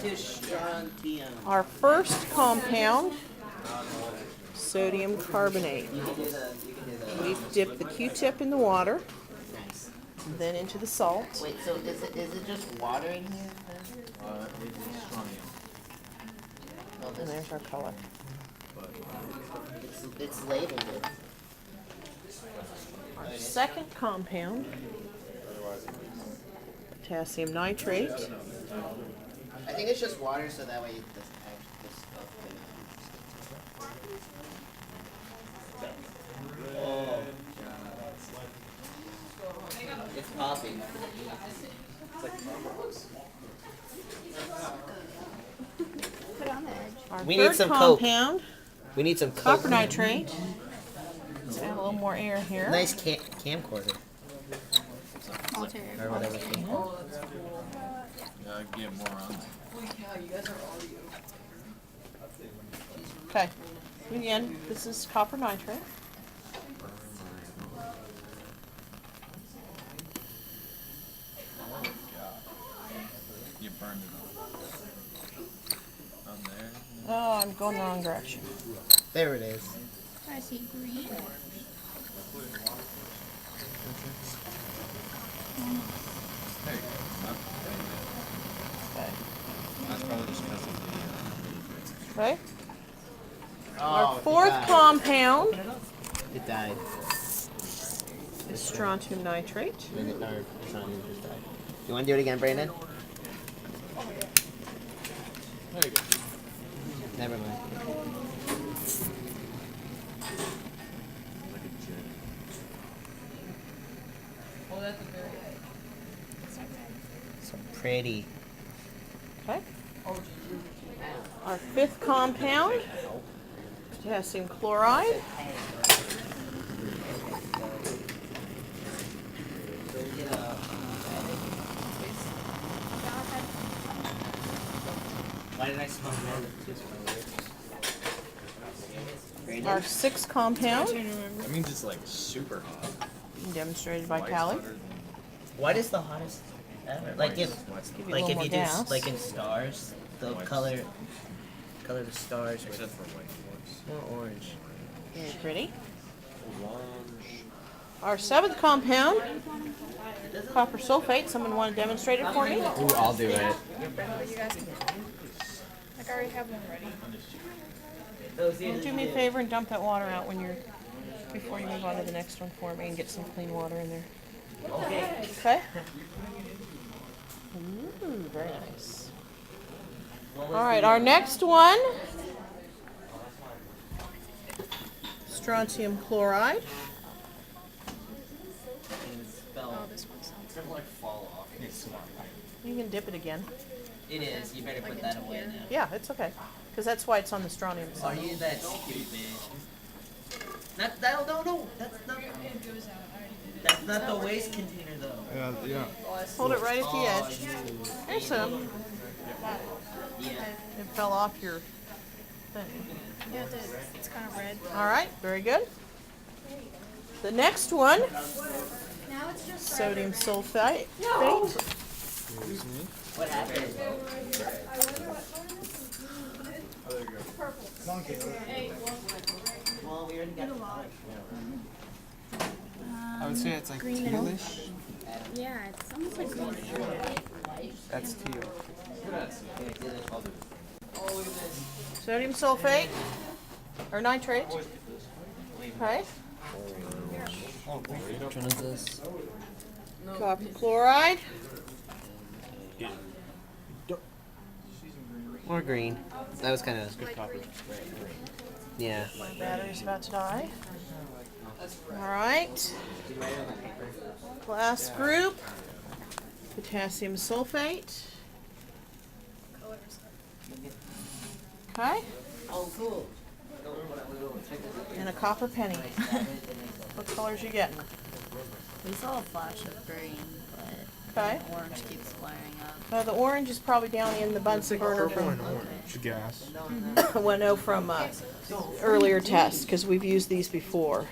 into strontium. Our first compound, sodium carbonate. You can do the. We've dipped the Q-tip in the water, Nice. and then into the salt. Wait, so is it just water in here? It's strontium. Oh, And there's our color. it's labeled it. Our second compound, potassium nitrate. I think it's just water, so that way this stuff can. Oh. It's popping. Put it on the edge. Our We need third some Coke. compound, We need some copper nitrate. Let's add a little more air here. Nice camcorder Alter. or whatever. It's called. Yeah, get more on there. Okay. Again, this is copper nitrate. You burned it on there. Oh, I'm going the wrong direction. There it is. I see green. Hey, Okay. that's probably just because of the. Okay. Oh, Our fourth compound It died. is strontium nitrate. Then it died. You want to do it again, Brandon? There you go. Never mind. So pretty. Okay. Our fifth compound, potassium chloride. Why did I smell Our sixth compound, That means it's like super hot. demonstrated by Like Callie. hotter than- What is the hottest ever? Like if, Give you a like little if more you gas. do, like in stars, the White. color the stars with Except for white force. more orange. Very pretty. Orange. Our seventh compound, copper sulfate. Someone want to demonstrate it for me? Ooh, I'll do it. You guys can. Like I already have one ready. Do me a favor and dump that water out before you move on to the next one for me and get some clean water in there. Okay. Ooh, very nice. All right, our next one, strontium chloride. Oh, this one sounds It's gonna like fall off. It's You can dip it again. It is. You better put Like that into away here? now. Yeah, it's okay, because that's why it's on the strontium Are side. you that stupid? No. That's not the waste container though. Yeah. Hold it right at the edge. There's some. Yeah. It fell off your thing. Yeah, it's kind of red. All right, very good. The next one, Now it's just sodium sulfate. What happened? Well, we already got the color. I would say it's like green and tealish. yeah, it's almost like green. That's teal. Sodium sulfate or nitrate. Okay. Which one is this? Copper chloride. More green. That was kind of Good copper. yeah. Battery's about to die. All right. Last group, potassium sulfate. Okay. Oh, cool. And a copper penny. What colors you getting? We saw a flash of green, but Okay. orange keeps flaring up. The orange is probably down in the Bunsen burner from Orange gas. well, no, from earlier tests because we've used these before.